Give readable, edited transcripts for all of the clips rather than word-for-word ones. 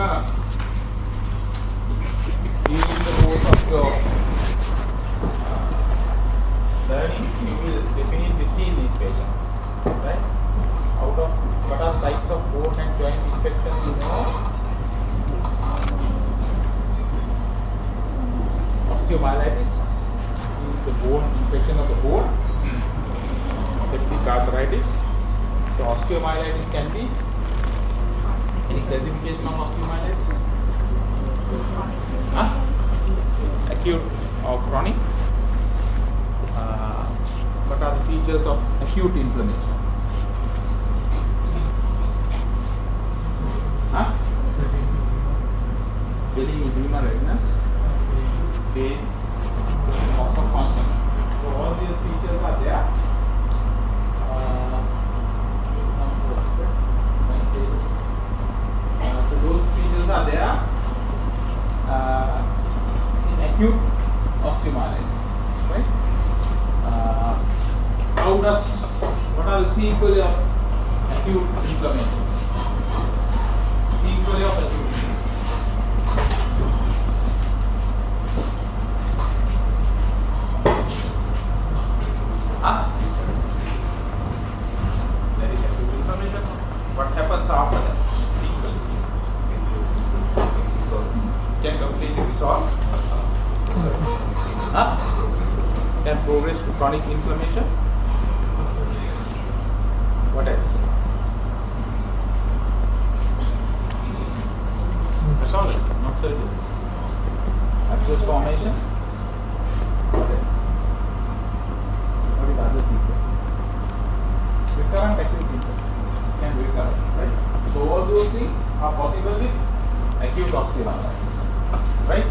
gonna in the course of your learning, you will definitely see these patients, right? Out of what are types of bone and joint infections you know? Osteomyelitis is the bone infection of the bone. Septic arthritis. So osteomyelitis can be any classification of osteomyelitis? Acute or chronic? What are the features of acute inflammation? Swelling, edema, redness, pain, loss of function. So all these features are there. So those features are there in acute osteomyelitis, right? What are the sequelae of acute inflammation? Sequelae of acute inflammation. There is acute inflammation. What happens after that? Sequelae. So can completely resolve. Can progress to chronic inflammation. What else? Resolve it, not surgery. Abscess formation. What else? What is the other sequel? Recurrent acute infection. Can recur, right? So all those things are possible with acute osteomyelitis, right?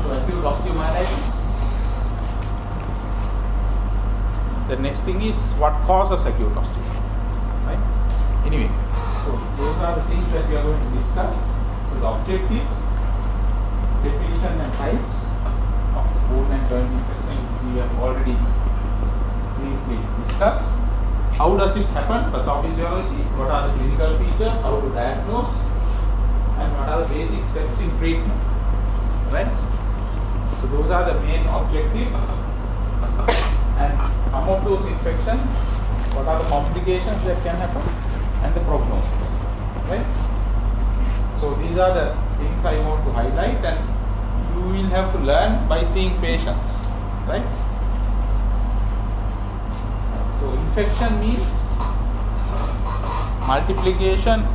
So acute osteomyelitis. The next thing is what causes acute osteomyelitis, right? Anyway, so those are the things that we are going to discuss. So the objectives, definition and types of bone and joint infection we have already briefly discussed. How does it happen? Pathophysiology. What are the clinical features? How to diagnose? And what are the basic steps in treatment, right? So those are the main objectives. And some of those infections, what are the complications that can happen, and the prognosis, right? So these are the things I want to highlight, and you will have to learn by seeing patients, right? So infection means multiplication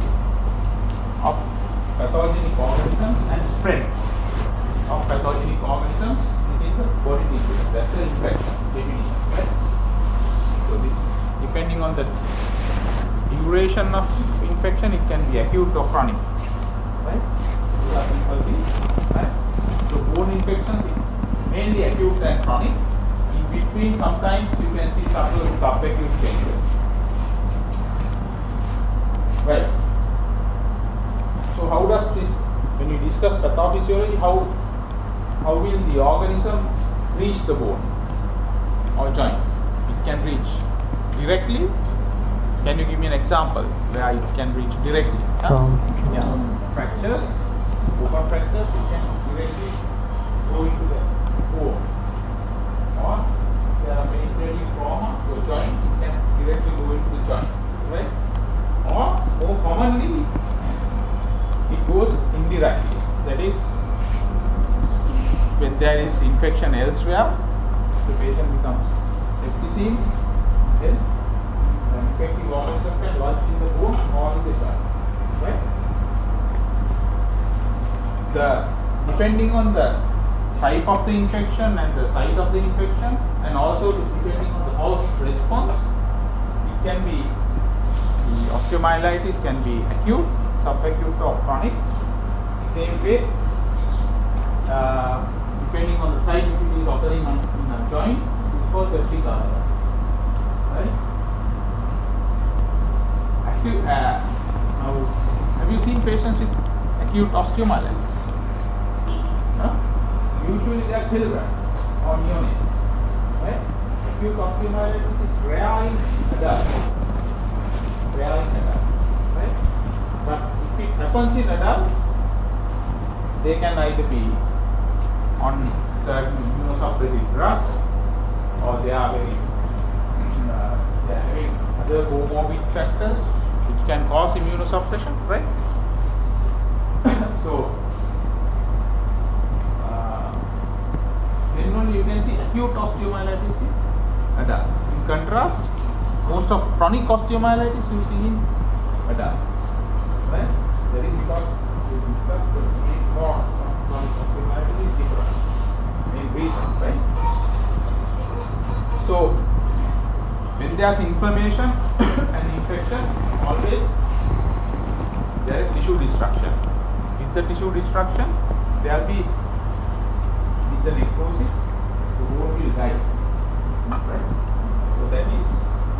of pathogenic organisms and spread of pathogenic organisms within the body tissue. That's the infection definition, right? So this, depending on the duration of infection, it can be acute or chronic, right? These are simple things, right? So bone infections is mainly acute and chronic. In between, sometimes you can see subtle subacute changes, right? So how does this, when you discuss pathophysiology, how will the organism reach the bone or joint? It can reach directly. Can you give me an example where it can reach directly? Yeah, fractures, open fractures, it can directly go into the bone. Or there are penetrating trauma to a joint, it can directly go into the joint, right? Or more commonly, it goes indirectly. That is, when there is infection elsewhere, the patient becomes septicemic, then the infective organism can lodge in the bone or in the joint, right? Depending on the type of the infection and the site of the infection, and also depending on the host response, it can be, the osteomyelitis can be acute, subacute or chronic. Same way, depending on the site, if it is occurring in a joint, it's called septic arthritis, right? Acute, now, have you seen patients with acute osteomyelitis? Huh? Usually they are children or neonates, right? Acute osteomyelitis is rare in adults. they are in adults, right? But if it happens in adults, they can either be on certain immunosuppressive drugs, or they are very they are having other comorbid factors which can cause immunosuppression, right? So then only you can see acute osteomyelitis in adults. In contrast, most of chronic osteomyelitis you see in adults, right? That is because we discussed the main cause of chronic osteomyelitis is different, main reason, right? So when there is inflammation and infection, always there is tissue destruction. With the tissue destruction, there will be, with the necrosis, the wound will die, right? So that is,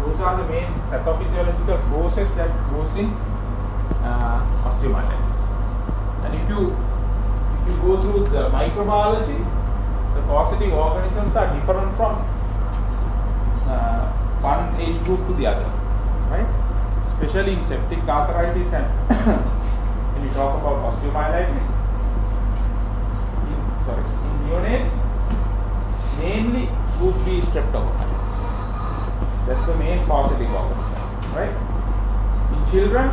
those are the main pathophysiological process that goes in osteomyelitis. And if you go through the microbiology, the causative organisms are different from one age group to the other, right? Especially in septic arthritis and when we talk about osteomyelitis, in neonates, mainly group B streptococcus. That's the main causative organism, right? In children,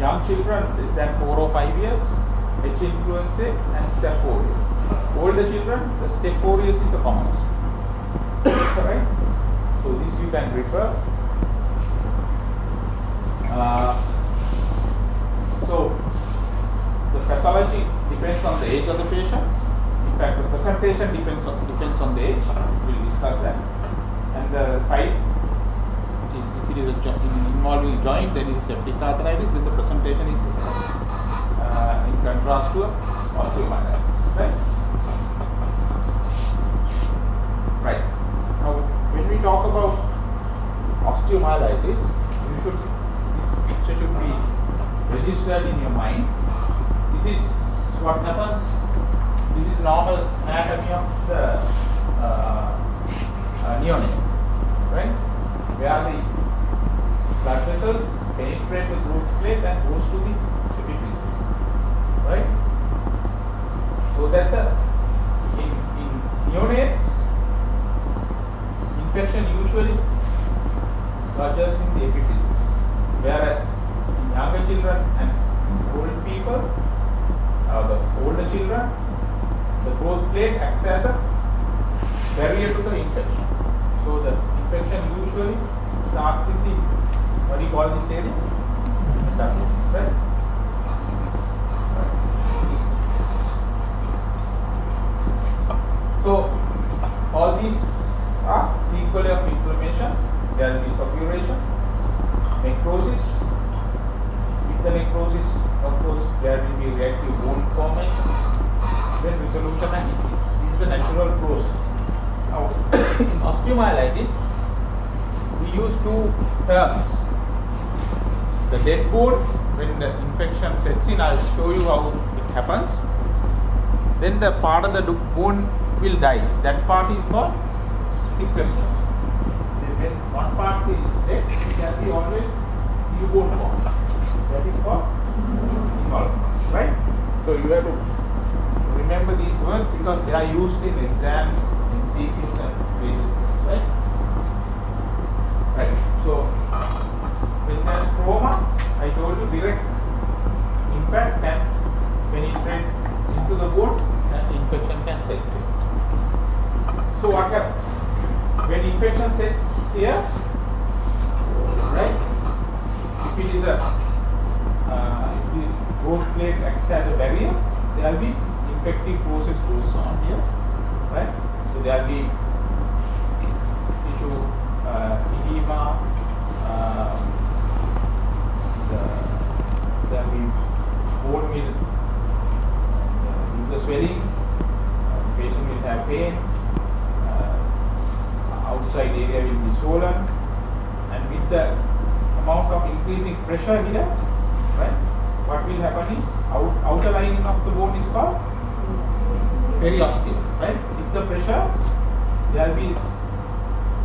young children less than 4 or 5 years, H. influenzae and staph aureus. Older children, the staph aureus is the commonest. Right? So this you can refer. So the pathology depends on the age of the patient. In fact, the presentation depends on the age. We'll discuss that. And the site, if it is involving a joint, then it is septic arthritis. Then the presentation is different. In contrast to osteomyelitis, right? Right. Now, when we talk about osteomyelitis, this picture should be registered in your mind. This is what happens. This is normal anatomy of the neonate, right? Where the blood vessels penetrate the growth plate and goes to the epiphysis, right? So that in neonates, infection usually lodges in the epiphysis, whereas in younger children and old people, the older children, the growth plate acts as a barrier to the infection. So the infection usually starts in the, what do you call this area? Epiphysis, right? So all these are sequelae of inflammation. There will be suppuration, necrosis. With the necrosis, of course, there will be reactive wound formation, then resolution and healing. This is the natural process. Now, in osteomyelitis, we use two terms. The dead bone, when the infection sets in, I'll show you how it happens. Then the part of the bone will die. That part is called sickness. When one part is dead, it can be always new bone formation. That is called involvement, right? So you have to remember these words because they are used in exams, in CQs and various things, right? Right. So when there is trauma, I told you direct impact can penetrate into the bone and infection can set in. So what happens? When infection sets here, right? If it is if this growth plate acts as a barrier, there will be infective process goes on here, right? So there will be tissue edema, there will be bone will the swelling, the patient will have pain, outside area will be swollen, and with the amount of increasing pressure here, right, what will happen is outer lining of the bone is called periosteum, right? With the pressure, there will be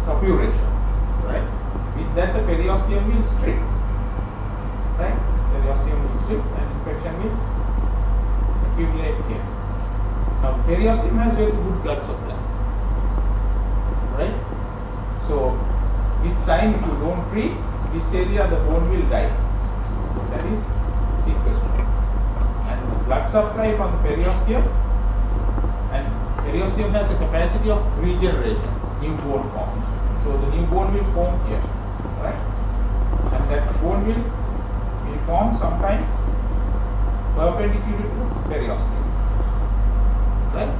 suppuration, right? With that, the periosteum will strip. Right? Periosteum will strip and infection will accumulate here. Now, periosteum has very good blood supply. Right? So, with time, if you don't treat this area, the bone will die. That is sequestration. And the blood supply from the periosteum, and periosteum has a capacity of regeneration, new bone formation. So the new bone will form here, right? And that bone will form sometimes perpendicular to periosteum, right?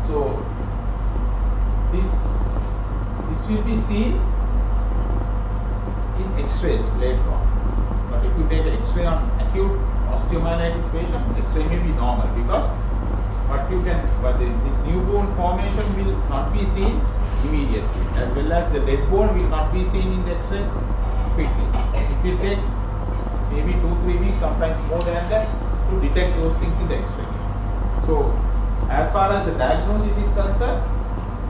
So this will be seen in X-rays later on. But if you take an X-ray on acute osteomyelitis patient, X-ray may be normal because this new bone formation will not be seen immediately, as well as the dead bone will not be seen in the X-rays quickly. It will take maybe 2-3 weeks, sometimes more than that, to detect those things in the X-ray. So, as far as the diagnosis is concerned,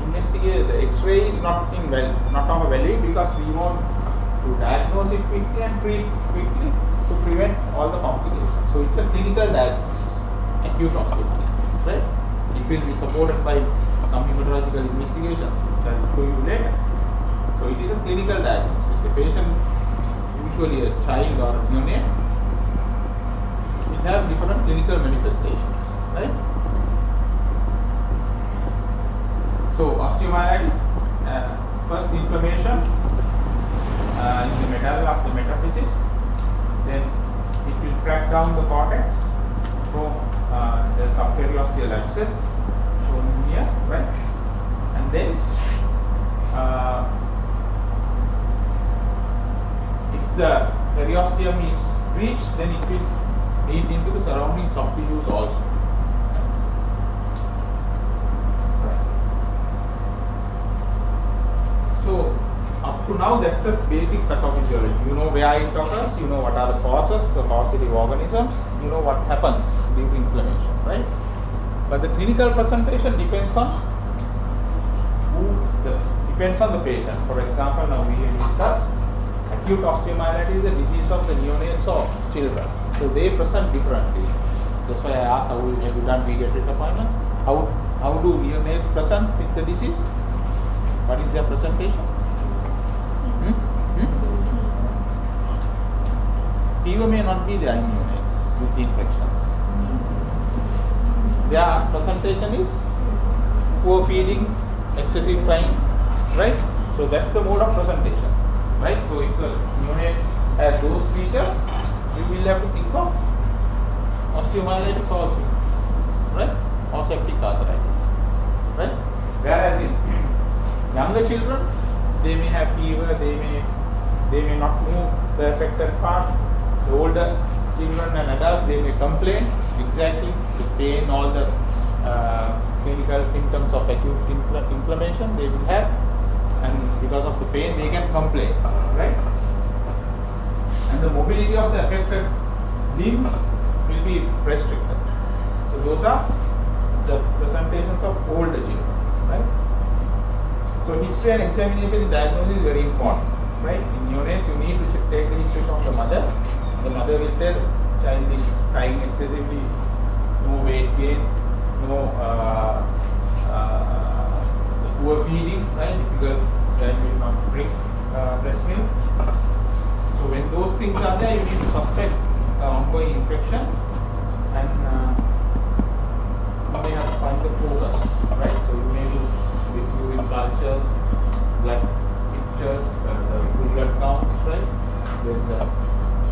investigate the X-ray is not of a value because we want to diagnose it quickly and treat quickly to prevent all the complications. So it's a clinical diagnosis, acute osteomyelitis, right? It will be supported by some hematological investigations, which I will show you later. So it is a clinical diagnosis. The patient, usually a child or a neonate, will have different clinical manifestations, right? So osteomyelitis, first inflammation in the medulla of the metaphysis, then it will crack down the cortex from the subperiosteal abscess shown in here, right? And then if the periosteum is breached, then it will eat into the surrounding soft tissues also. So up to now, that's a basic pathophysiology. You know where it occurs, you know what are the causes, the causative organisms, you know what happens due to inflammation, right? But the clinical presentation depends on the patient. For example, now we have discussed acute osteomyelitis is a disease of the neonates or children. So they present differently. That's why I asked, have you done pediatric appointments? How do neonates present with the disease? What is their presentation? Fever may not be there in neonates with the infections. Their presentation is poor feeding, excessive crying, right? So that's the mode of presentation, right? So if the neonate has those features, we will have to think of osteomyelitis also, right? Or septic arthritis, right? Whereas in younger children, they may have fever, they may not move the affected part. The older children and adults, they may complain exactly the pain, all the clinical symptoms of acute inflammation they will have, and because of the pain they can complain, right? And the mobility of the affected limb will be restricted. So those are the presentations of older children, right? So history and examination in diagnosis is very important, right? In neonates, you need to take the history from the mother. The mother will tell child is crying excessively, no weight gain, no poor feeding, right? Because child will not drink breast milk. So when those things are there, you need to suspect ongoing infection, and you may have to find the focus, right? So you may do with urine cultures, blood pictures, the blood counts, right? There's the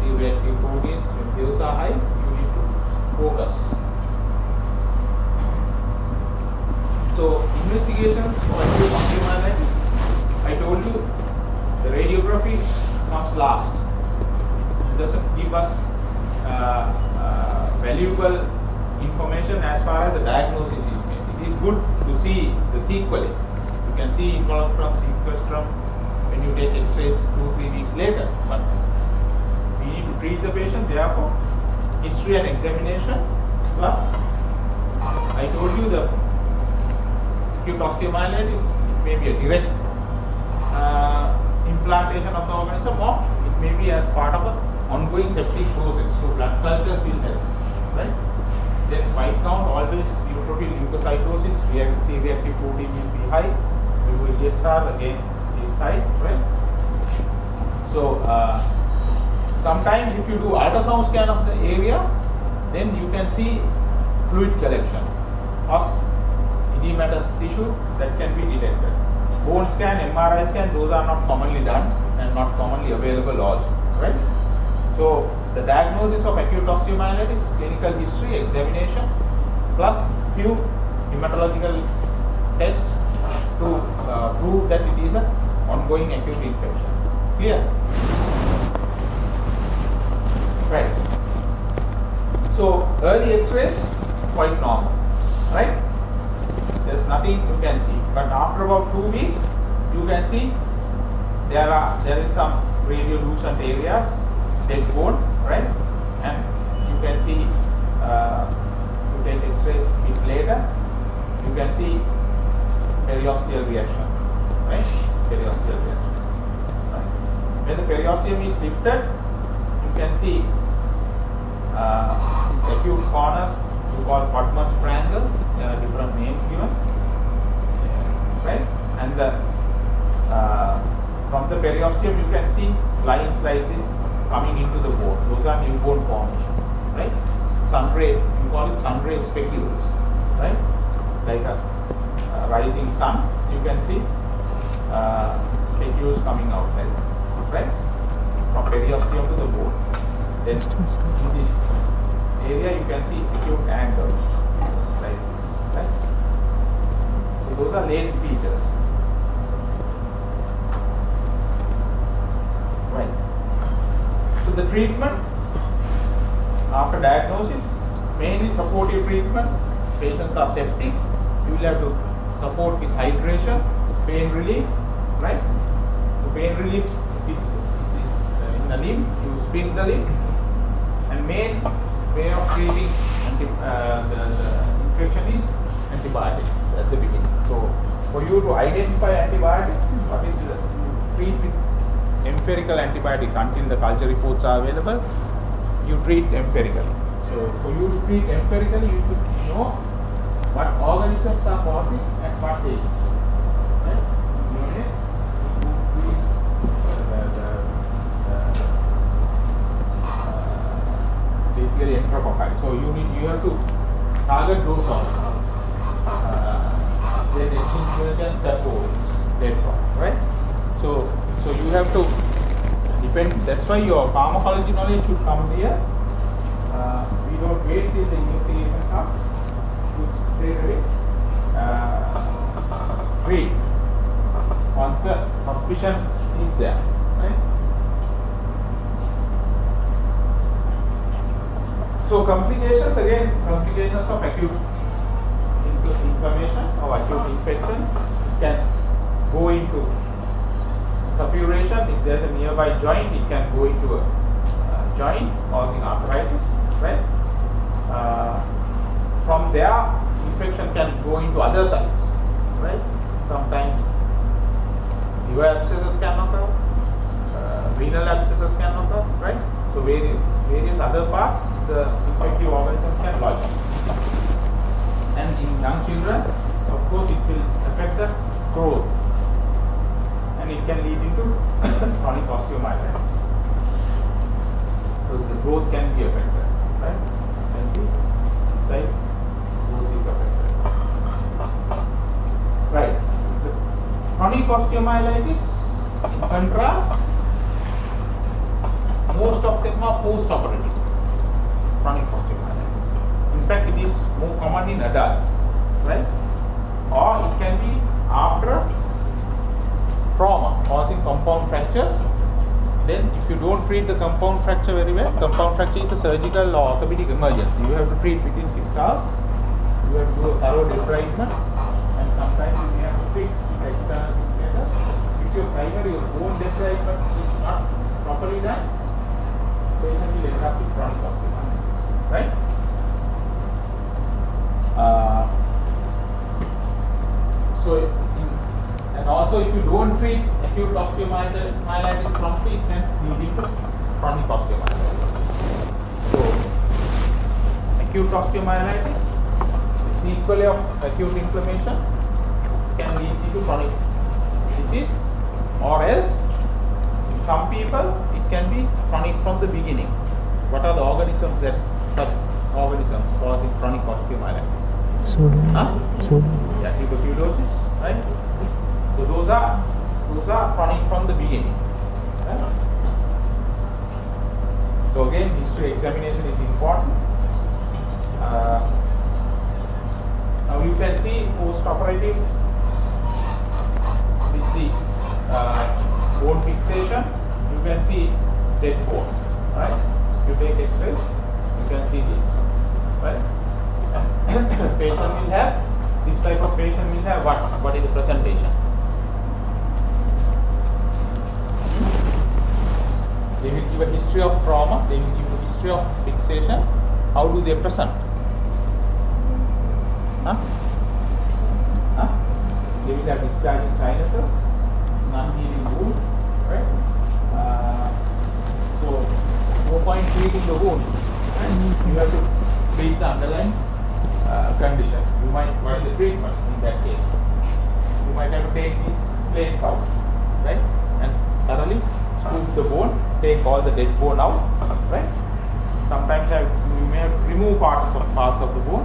C-reactive proteins. When those are high, you need to focus. So investigations for acute osteomyelitis, I told you the radiography comes last. It doesn't give us valuable information as far as the diagnosis is made. It is good to see the sequelae. You can see involucrum, sequestrum when you take X-rays 2-3 weeks later. But we need to treat the patient. Therefore, history and examination plus, I told you the acute osteomyelitis, it may be a direct implantation of the organism, or it may be as part of an ongoing septic process. So blood cultures will help, right? Then white count always neutrophil leukocytosis, reactive protein will be high. ESR again is high, right? So sometimes if you do ultrasound scan of the area, then you can see fluid collection, pus, edematous tissue that can be detected. Bone scan, MRI scan, those are not commonly done and not commonly available also, right? So the diagnosis of acute osteomyelitis, clinical history, examination, plus few hematological tests to prove that it is an ongoing acute infection. Clear? Right. So early X-rays quite normal, right? There's nothing you can see. But after about 2 weeks, you can see there is some radiolucent areas, dead bone, right? And you can see you take X-rays a bit later, you can see periosteal reactions, right? Periosteal reaction. Right? When the periosteum is lifted, you can see these acute corners you call Putman's triangle. There are different names given, right? And from the periosteum you can see lines like this coming into the bone. Those are new bone formation, right? Sunray, you call it sunray specules, right? Like a rising sun, you can see specules coming out like that, right? From periosteum to the bone. Then in this area you can see acute angles like this, right? So those are latent features, right? So the treatment after diagnosis, mainly supportive treatment. Patients are septic, you will have to support with hydration, pain relief, right? So pain relief in the limb, you spin the limb, and main way of treating the infection is antibiotics at the beginning. So for you to identify antibiotics, what is you treat with empirical antibiotics until the culture reports are available. You treat empirically. So for you to treat empirically, you should know what organisms are causing at what age. Right? Units, basically enterococci. So you have to target those organisms. Then extinction step later on, right? So you have to depend. That's why your pharmacology knowledge should come here. We don't wait till the investigation comes. You straight away treat once the suspicion is there, right? So complications, again, complications of acute inflammation or acute infection can go into suppuration. If there's a nearby joint, it can go into a joint causing arthritis, right? From there, infection can go into other sites, right? Sometimes liver abscesses can occur, renal abscesses can occur, right? So various other parts, the infective organism can lodge. And in young children, of course, it will affect the growth, and it can lead into chronic osteomyelitis. So the growth can be affected, right? You can see this side, growth is affected. Right. The chronic osteomyelitis, in contrast, most of them are post-operative chronic osteomyelitis. In fact, it is more common in adults, right? Or it can be after trauma causing compound fractures. Then if you don't treat the compound fracture very well, compound fracture is a surgical or orthopedic emergency. You have to treat within 6 hours. You have to do a thorough debridement, and sometimes you may have to fix external fixators. If your primary bone debridement is not properly done, patient will end up with chronic osteomyelitis, right? And also Also, if you don't treat acute osteomyelitis promptly, it can lead into chronic osteomyelitis. So, acute osteomyelitis, sequelae of acute inflammation can lead into chronic disease, or else in some people it can be chronic from the beginning. What are the organisms that such organisms causing chronic osteomyelitis? Yeah, tuberculosis, right? So those are chronic from the beginning. Right? So again, history examination is important. Now you can see post-operative with this bone fixation, you can see dead bone, right? If you take X-rays, you can see this, right? Patient will have, this type of patient will have what is the presentation? They will give a history of trauma, they will give a history of fixation. How do they present? They will have discharging sinuses, non-healing wound, right? So, no point treating the wound, right? You have to treat the underlying condition. You might, what is the treatment in that case? You might have to take these plates out, right? And thoroughly scoop the bone, take all the dead bone out, right? Sometimes you may have to remove parts of the bone,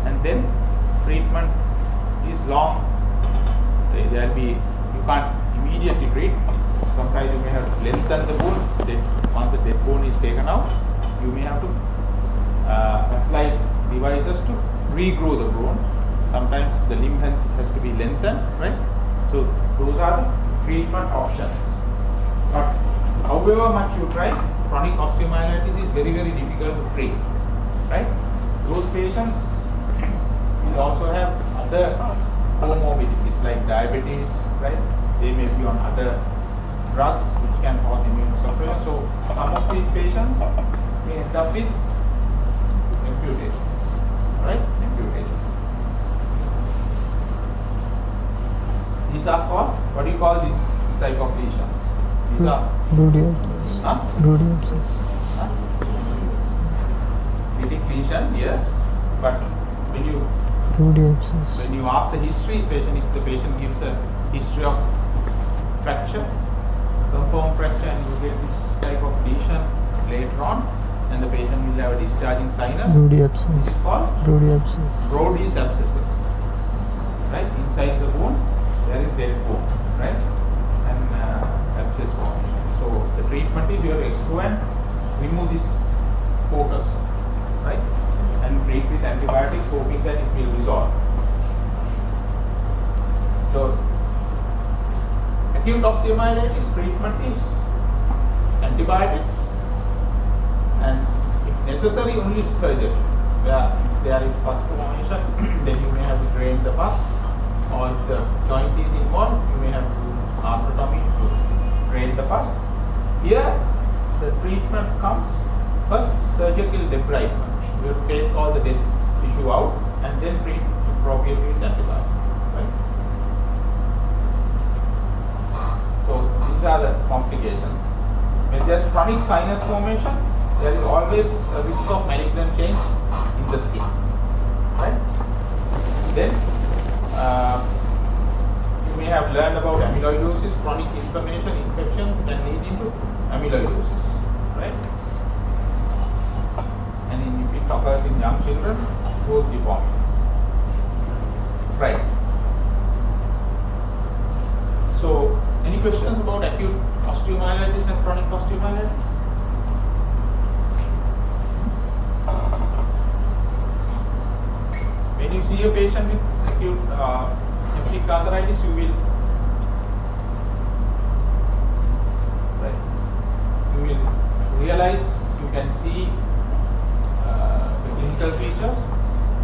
and then treatment is long. There will be, you can't immediately treat. Sometimes you may have to lengthen the bone. Once the dead bone is taken out, you may have to apply devices to regrow the bone. Sometimes the limb has to be lengthened, right? So those are the treatment options. But however much you try, chronic osteomyelitis is very, very difficult to treat, right? Those patients will also have other comorbidities like diabetes, right? They may be on other drugs which can cause immunosuppression. So some of these patients may end up with amputations, right? Amputations. These are called, what do you call this type of lesions? These are lytic lesion, yes, but when you ask the history, if the patient gives a history of fracture, confirmed fracture, and you get this type of lesion later on, and the patient will have a discharging sinus, which is called Brodie's abscesses, right? Inside the bone, there is dead bone, right? And abscess formation. So the treatment is you have to extrude, remove this focus, right? And treat with antibiotics, hoping that it will resolve. So, acute osteomyelitis treatment is antibiotics, and if necessary, only surgery. Where if there is pus formation, then you may have to drain the pus, or if the joint is involved, you may have to do arthrotomy to drain the pus. Here, the treatment comes first surgical debridement. You have to take all the dead tissue out and then treat appropriately with antibiotics, right? So these are the complications. When there is chronic sinus formation, there is always a risk of malignant change in the skin, right? Then you may have learned about amyloidosis. Chronic inflammation, infection can lead into amyloidosis, right? And if it occurs in young children, growth deformities, right? So, any questions about acute osteomyelitis and chronic osteomyelitis? When you see a patient with acute septic arthritis, you will realize, you can see clinical features.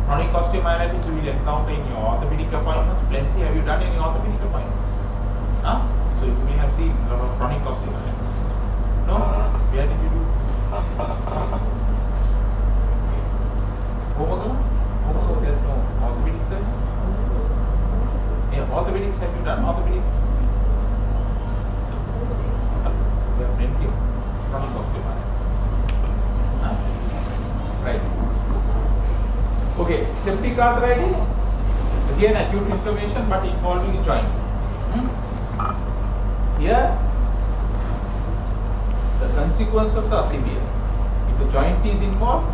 Chronic osteomyelitis you will encounter in your orthopedic appointments. Plenty. Have you done any orthopedic appointments? So you may have seen a lot of chronic osteomyelitis. No? Where did you do? There's no orthopedic surgery? Yeah, orthopedics, have you done orthopedic? arthritis, again acute inflammation but involving a joint. Here, the consequences are severe. If the joint is involved,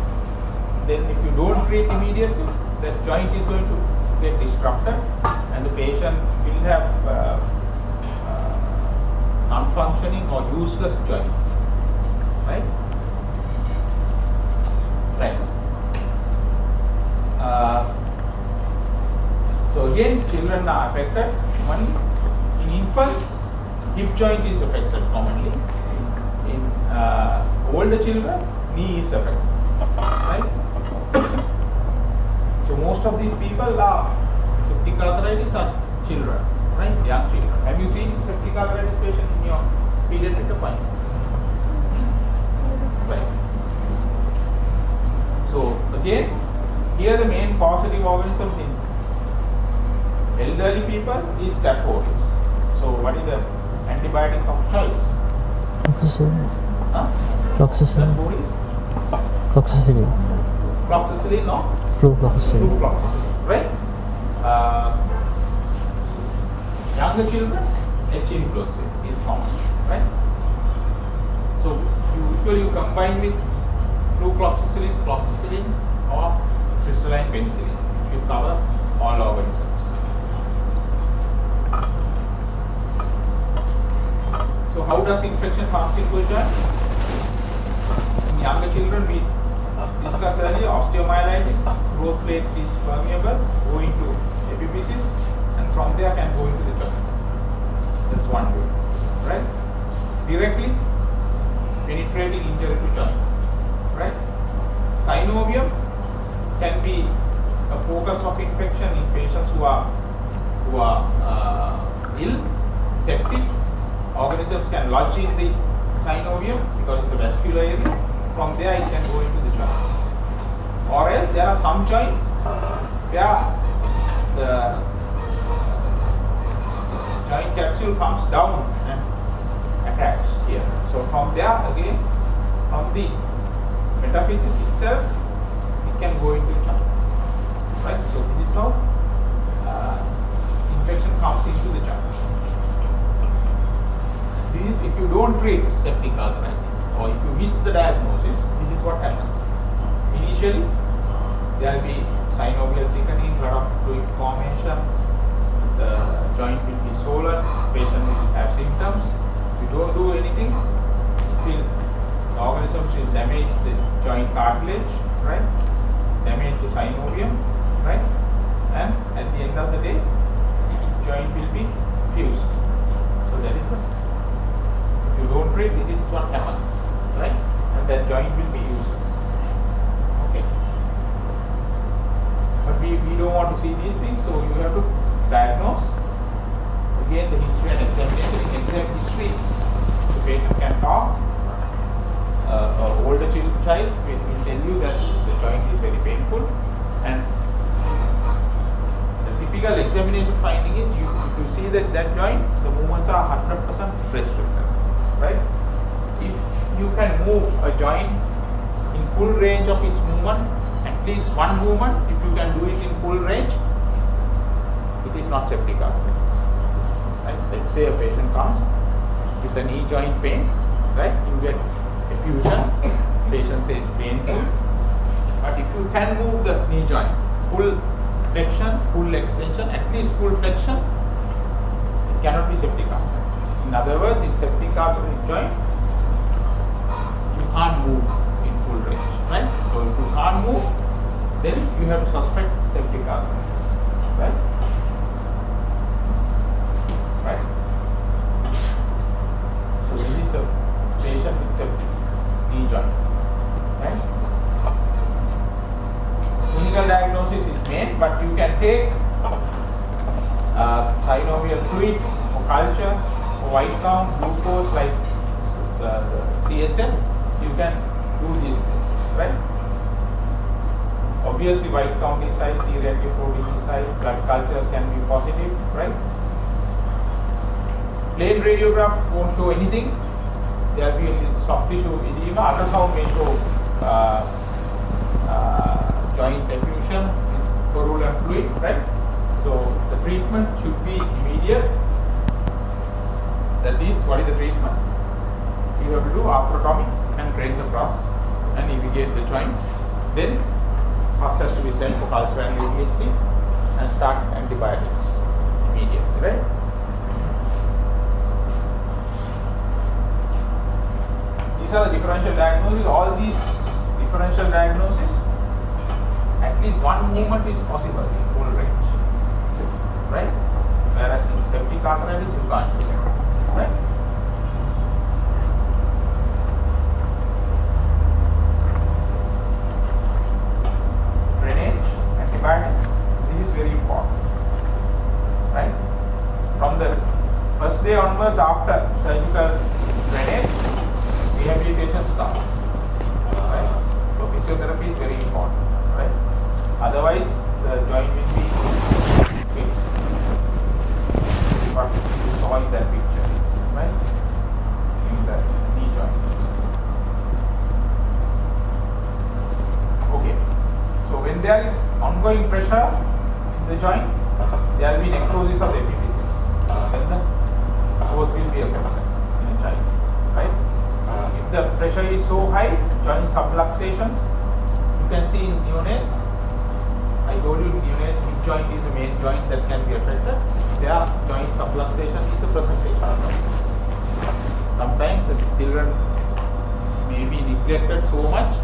then if you don't treat immediately, that joint is going to get disrupted and the patient will have non-functioning or useless joint. Right? Right. So again, children are affected commonly. In infants, hip joint is affected commonly. In older children, knee is affected. Right? So most of these people are septic arthritis are children, right? Young children. Have you seen septic arthritis patient in your pediatric appointments? Right. So again, here the main causative organisms in elderly people is staphylococcus. So what is the antibiotic of choice? Fluoxetine. Fluoxetine. Fluoxetine. Fluoxetine, no? Fluoxetine. Fluoxetine, right? Younger children, H-influenza is common, right? So usually you combine with flucloxacillin, or crystalline penicillin. You cover all organisms. So how does infection pass into a joint? In younger children, we discussed earlier, osteomyelitis, growth plate is permeable, go into epiphysis, and from there can go into the joint. That's one way, right? Directly penetrating injury to joint, right? Synovium can be a focus of infection in patients who are ill, septic. Organisms can lodge in the synovium because it's a vascular area. From there it can go into the joint. Or else there are some joints where the joint capsule comes down and attached here. So from there again, from the metaphysis itself, it can go into the joint. Right? So this is how infection comes into the joint. This is if you don't treat septic arthritis or if you miss the diagnosis, this is what happens. Initially, there will be synovial thickening, lot of fluid formation, the joint will be swollen, patient will have symptoms. If you don't do anything, still the organisms will damage the joint cartilage, right? Damage the synovium, right? And at the end of the day, joint will be fused. So that is the, if you don't treat, this is what happens, right? And that joint will be useless. Okay. But we don't want to see these things, so you have to diagnose. Again, the history and examination. In exam history, the patient can talk. An older child will tell you that the joint is very painful, and the typical examination finding is if you see that joint, the movements are 100% restricted, right? If you can move a joint in full range of its movement, at least one movement, if you can do it in full range, it is not septic arthritis. Right? Let's say a patient comes with a knee joint pain, right? You get effusion, patient says painful, but if you can move the knee joint, full flexion, full extension, at least full flexion, it cannot be septic arthritis. In other words, in septic arthritis joint, you can't move in full range, right? So if you can't move, then you have to suspect septic arthritis, right? Right. So this is a patient with septic knee joint, right? Clinical diagnosis is made, but you can take synovial fluid or culture or white count, glucose like the CSF. You can do these things, right? Obviously, white count is high, C-reactive protein is high, blood cultures can be positive, right? Plain radiograph won't show anything. There will be a soft tissue edema. Ultrasound may show joint effusion, purulent fluid, right? So the treatment should be immediate. That is, what is the treatment? You have to do arthrotomy and drain the cross and irrigate the joint. Then pus has to be sent for culture and ADHD and start antibiotics immediately, right? These are the differential diagnoses. All these differential diagnoses, at least one movement is possible in full range, right? Whereas in septic arthritis, you can't do that, right? Drainage, antibiotics, this is very important, right? From the first day onwards after surgical drainage, rehabilitation starts, right? So physiotherapy is very important, right? Otherwise, the joint will be fixed. But you saw in that picture, right? In the knee joint. Okay. So when there is ongoing pressure in the joint, there will be necrosis of the epiphysis. Then the growth will be affected in a child, right? If the pressure is so high, joint subluxations, you can see in neonates. I told you neonates, hip joint is the main joint that can be affected. Their joint subluxation is the presentation. Sometimes the children may be neglected so much,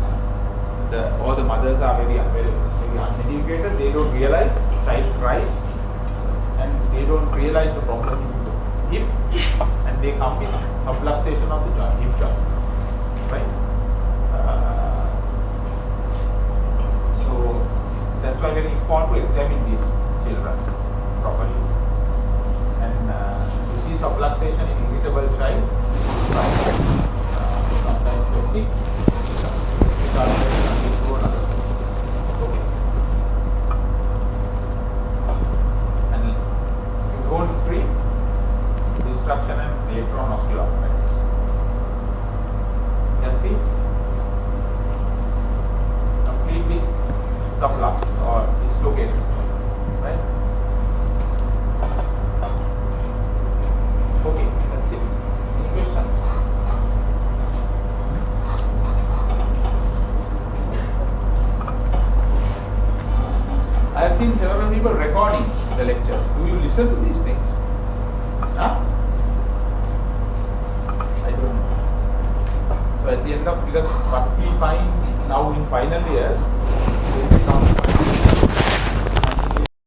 or the mothers are very uneducated, they don't realize, child cries, and they don't realize the problem is in the hip, and they come with subluxation of the joint, hip joint, right? So that's why very important to examine these children properly. And you see subluxation in irritable child, right? Sometimes septic, okay. And you don't treat destruction and later on osteoarthritis. You can see completely subluxed or dislocated, right? Okay, that's it. Any questions? I have seen several people recording the lectures. Do you listen to these things? Huh? I don't know. So at the end of, because what we find now in final years,